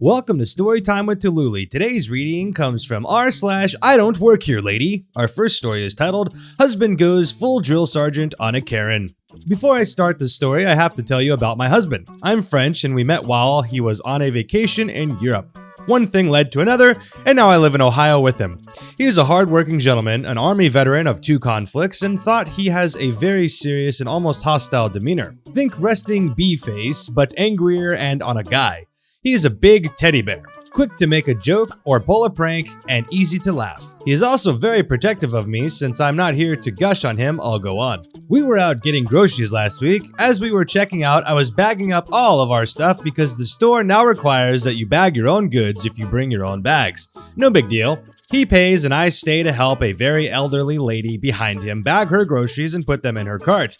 Welcome to Storytime with Tallulah. Today's reading comes from r/IDontWorkHereLady. Our first story is titled, Husband Goes Full Drill Sergeant on a Karen. Before I start the story, I have to tell you about my husband. I'm French and we met while he was on a vacation in Europe. One thing led to another, and now I live in Ohio with him. He is a hard-working gentleman, an Army veteran of 2 conflicts, and thought he has a very serious and almost hostile demeanor. Think resting bee face, but angrier and on a guy. He is a big teddy bear, quick to make a joke or pull a prank, and easy to laugh. He is also very protective of me. Since I'm not here to gush on him, I'll go on. We were out getting groceries last week. As we were checking out, I was bagging up all of our stuff because the store now requires that you bag your own goods if you bring your own bags. No big deal. He pays and I stay to help a very elderly lady behind him bag her groceries and put them in her cart.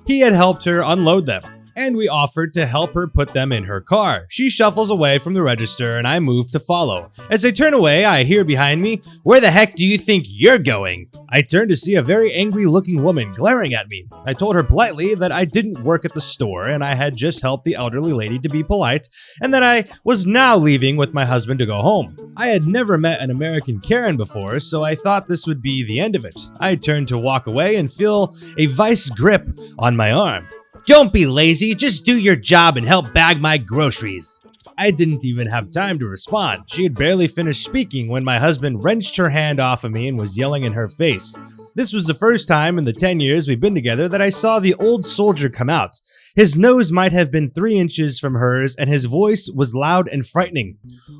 He had helped her unload them, and we offered to help her put them in her car. She shuffles away from the register and I move to follow. As I turn away, I hear behind me, "Where the heck do you think you're going?" I turn to see a very angry looking woman glaring at me. I told her politely that I didn't work at the store and I had just helped the elderly lady to be polite, and that I was now leaving with my husband to go home. I had never met an American Karen before, so I thought this would be the end of it. I turned to walk away and feel a vice grip on my arm. "Don't be lazy, just do your job and help bag my groceries." I didn't even have time to respond. She had barely finished speaking when my husband wrenched her hand off of me and was yelling in her face. This was the first time in the 10 years we've been together that I saw the old soldier come out. His nose might have been 3 inches from hers and his voice was loud and frightening.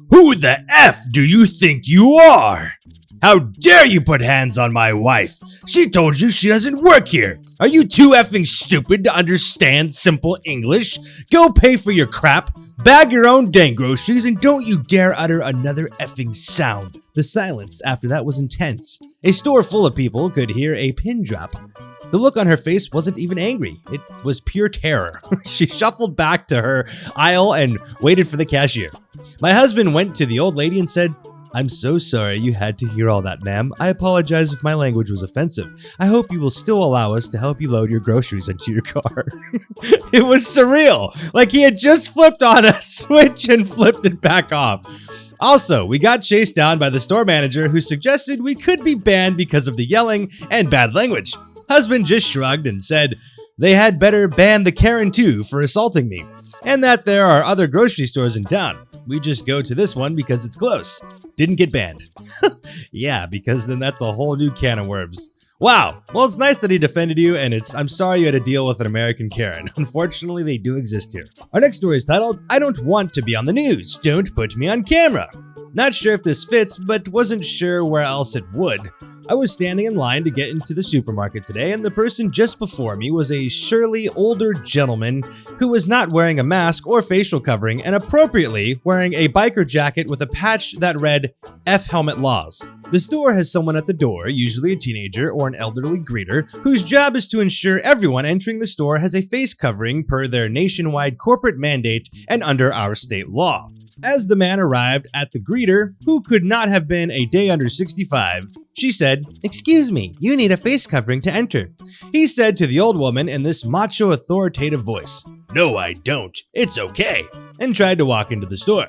"Who the F do you think you are? How dare you put hands on my wife? She told you she doesn't work here. Are you too effing stupid to understand simple English? Go pay for your crap, bag your own dang groceries, and don't you dare utter another effing sound." The silence after that was intense. A store full of people could hear a pin drop. The look on her face wasn't even angry. It was pure terror. She shuffled back to her aisle and waited for the cashier. My husband went to the old lady and said, "I'm so sorry you had to hear all that, ma'am. I apologize if my language was offensive. I hope you will still allow us to help you load your groceries into your car." It was surreal. Like he had just flipped on a switch and flipped it back off. Also, we got chased down by the store manager who suggested we could be banned because of the yelling and bad language. Husband just shrugged and said they had better ban the Karen too for assaulting me, and that there are other grocery stores in town. We just go to this one because it's close. Didn't get banned. Yeah, because then that's a whole new can of worms. Wow. Well, it's nice that he defended you, and I'm sorry you had to deal with an American Karen. Unfortunately, they do exist here. Our next story is titled, I Don't Want to Be on the News. Don't Put Me on Camera. Not sure if this fits, but wasn't sure where else it would. I was standing in line to get into the supermarket today, and the person just before me was a surely older gentleman who was not wearing a mask or facial covering and appropriately wearing a biker jacket with a patch that read, "F Helmet Laws." The store has someone at the door, usually a teenager or an elderly greeter, whose job is to ensure everyone entering the store has a face covering per their nationwide corporate mandate and under our state law. As the man arrived at the greeter, who could not have been a day under 65, she said, "Excuse me, you need a face covering to enter." He said to the old woman in this macho authoritative voice, "No, I don't. It's okay," and tried to walk into the store.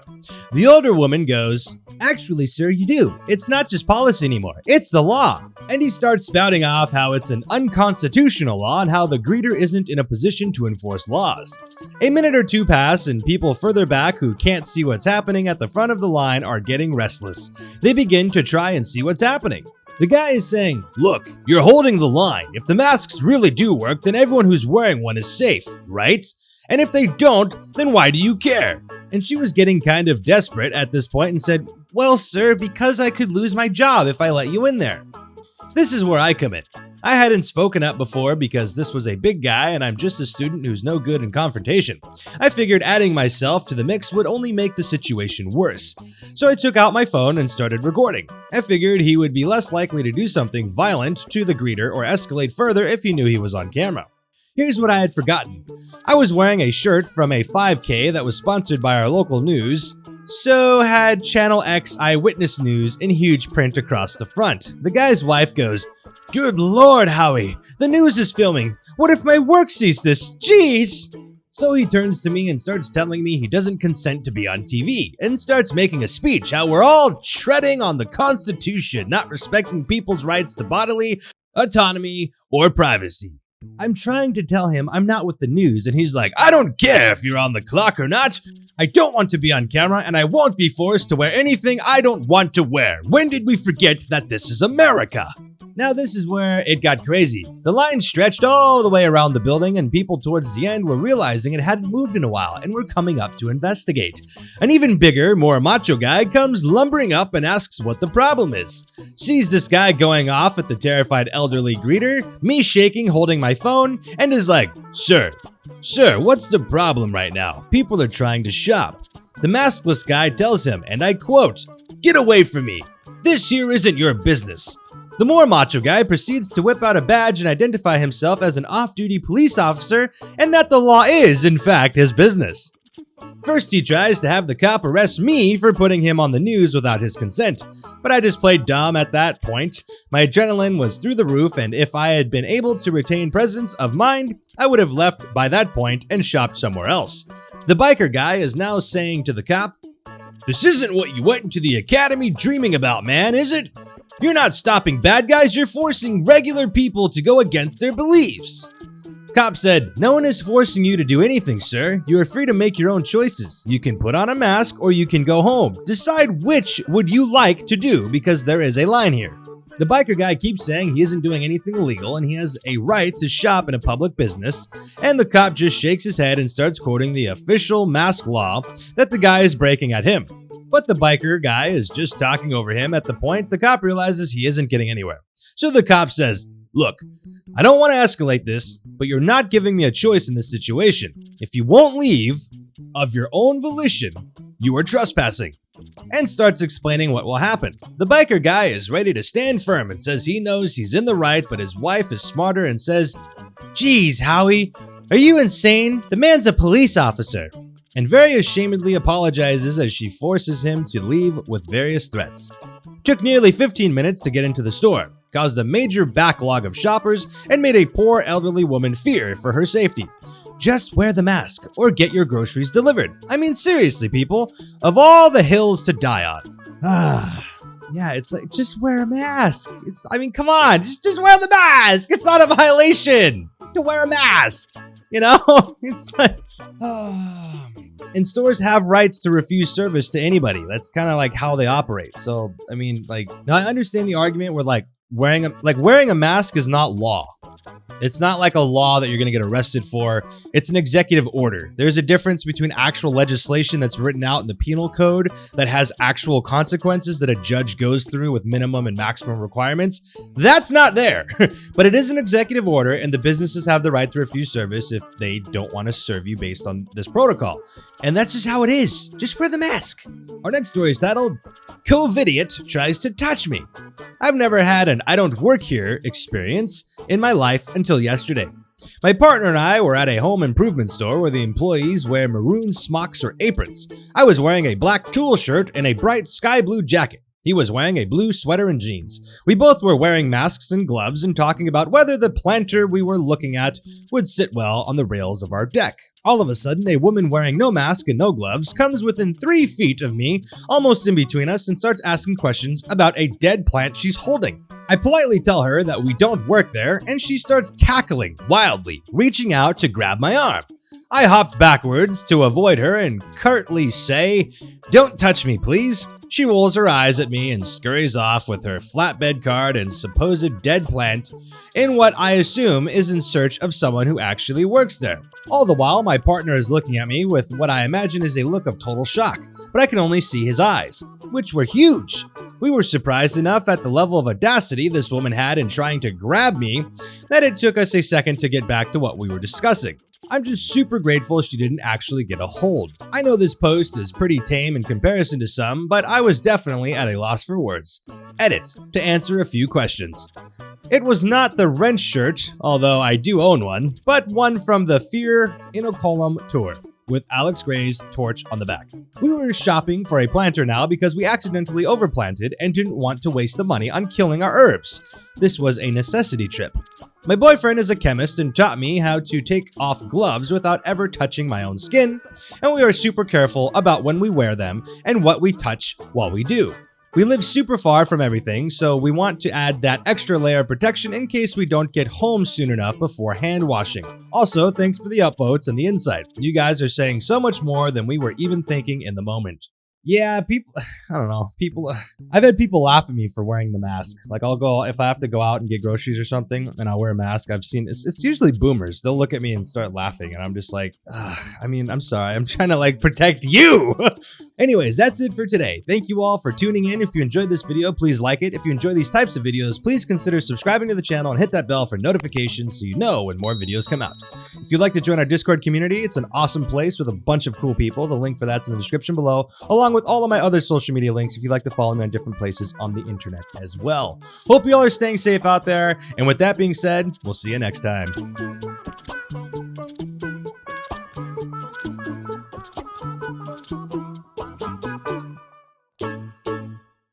The older woman goes, "Actually, sir, you do. It's not just policy anymore. It's the law." And he starts spouting off how it's an unconstitutional law and how the greeter isn't in a position to enforce laws. A minute or two pass and people further back who can't see what's happening at the front of the line are getting restless. They begin to try and see what's happening. The guy is saying, "Look, you're holding the line. If the masks really do work, then everyone who's wearing one is safe, right? And if they don't, then why do you care?" And she was getting kind of desperate at this point and said, "Well, sir, because I could lose my job if I let you in there." This is where I come in. I hadn't spoken up before because this was a big guy and I'm just a student who's no good in confrontation. I figured adding myself to the mix would only make the situation worse. So I took out my phone and started recording. I figured he would be less likely to do something violent to the greeter or escalate further if he knew he was on camera. Here's what I had forgotten. I was wearing a shirt from a 5K that was sponsored by our local news, so had Channel X Eyewitness News in huge print across the front. The guy's wife goes, "Good Lord, Howie, the news is filming. What if my work sees this? Jeez!" So he turns to me and starts telling me he doesn't consent to be on TV, and starts making a speech how we're all treading on the Constitution, not respecting people's rights to bodily autonomy or privacy. I'm trying to tell him I'm not with the news, and he's like, I don't care if you're on the clock or not. I don't want to be on camera, and I won't be forced to wear anything I don't want to wear. When did we forget that this is America? Now this is where it got crazy. The line stretched all the way around the building, and people towards the end were realizing it hadn't moved in a while and were coming up to investigate. An even bigger, more macho guy comes lumbering up and asks what the problem is. Sees this guy going off at the terrified elderly greeter, me shaking, holding my phone, and is like, Sir, what's the problem right now? People are trying to shop. The maskless guy tells him, and I quote, Get away from me. This here isn't your business. The more macho guy proceeds to whip out a badge and identify himself as an off-duty police officer, and that the law is, in fact, his business. First, he tries to have the cop arrest me for putting him on the news without his consent, but I just played dumb at that point. My adrenaline was through the roof, and if I had been able to retain presence of mind, I would have left by that point and shopped somewhere else. The biker guy is now saying to the cop, This isn't what you went into the academy dreaming about, man, is it? You're not stopping bad guys, you're forcing regular people to go against their beliefs. Cop said, No one is forcing you to do anything, sir. You are free to make your own choices. You can put on a mask or you can go home. Decide which would you like to do, because there is a line here. The biker guy keeps saying he isn't doing anything illegal and he has a right to shop in a public business, and the cop just shakes his head and starts quoting the official mask law that the guy is breaking at him. But the biker guy is just talking over him at the point the cop realizes he isn't getting anywhere. So the cop says, Look, I don't want to escalate this, but you're not giving me a choice in this situation. If you won't leave, of your own volition, you are trespassing. And starts explaining what will happen. The biker guy is ready to stand firm and says he knows he's in the right, but his wife is smarter and says, Geez, Howie, are you insane? The man's a police officer. And very ashamedly apologizes as she forces him to leave with various threats. Took nearly 15 minutes to get into the store, caused a major backlog of shoppers, and made a poor elderly woman fear for her safety. Just wear the mask or get your groceries delivered. I mean, seriously, people, of all the hills to die on. Yeah, it's like, just wear a mask. Come on, just wear the mask. It's not a violation to wear a mask. You know, it's like, and stores have rights to refuse service to anybody. That's kind of like how they operate. So, I mean, like, now I understand the argument where wearing a mask is not law. It's not like a law that you're going to get arrested for. It's an executive order. There's a difference between actual legislation that's written out in the penal code that has actual consequences that a judge goes through with minimum and maximum requirements. That's not there. But it is an executive order, and the businesses have the right to refuse service if they don't want to serve you based on this protocol. And that's just how it is. Just wear the mask. Our next story is titled, COVIDiot Tries to Touch Me. I've never had an I don't work here experience in my life until yesterday. My partner and I were at a home improvement store where the employees wear maroon smocks or aprons. I was wearing a black tulle shirt and a bright sky blue jacket. He was wearing a blue sweater and jeans. We both were wearing masks and gloves and talking about whether the planter we were looking at would sit well on the rails of our deck. All of a sudden, a woman wearing no mask and no gloves comes within 3 feet of me, almost in between us, and starts asking questions about a dead plant she's holding. I politely tell her that we don't work there, and she starts cackling wildly, reaching out to grab my arm. I hopped backwards to avoid her and curtly say, "Don't touch me, please." She rolls her eyes at me and scurries off with her flatbed card and supposed dead plant in what I assume is in search of someone who actually works there. All the while, my partner is looking at me with what I imagine is a look of total shock, but I can only see his eyes, which were huge. We were surprised enough at the level of audacity this woman had in trying to grab me that it took us a second to get back to what we were discussing. I'm just super grateful she didn't actually get a hold. I know this post is pretty tame in comparison to some, but I was definitely at a loss for words. Edit, to answer a few questions. It was not the wrench shirt, although I do own one, but one from the Fear Inoculum tour. with Alex Gray's torch on the back. We were shopping for a planter now because we accidentally overplanted and didn't want to waste the money on killing our herbs. This was a necessity trip. My boyfriend is a chemist and taught me how to take off gloves without ever touching my own skin, and we are super careful about when we wear them and what we touch while we do. We live super far from everything, so we want to add that extra layer of protection in case we don't get home soon enough before hand washing. Also, thanks for the upvotes and the insight. You guys are saying so much more than we were even thinking in the moment. Yeah, people, I don't know, I've had people laugh at me for wearing the mask. Like, I'll go, if I have to go out and get groceries or something, and I'll wear a mask, I've seen, it's usually boomers. They'll look at me and start laughing, and I'm just like, I mean, I'm sorry, I'm trying to, like, protect you! Anyways, that's it for today. Thank you all for tuning in. If you enjoyed this video, please like it. If you enjoy these types of videos, please consider subscribing to the channel and hit that bell for notifications so you know when more videos come out. If you'd like to join our Discord community, it's an awesome place with a bunch of cool people. The link for that's in the description below, along with all of my other social media links if you'd like to follow me on different places on the internet as well. Hope you all are staying safe out there, and with that being said, we'll see you next time.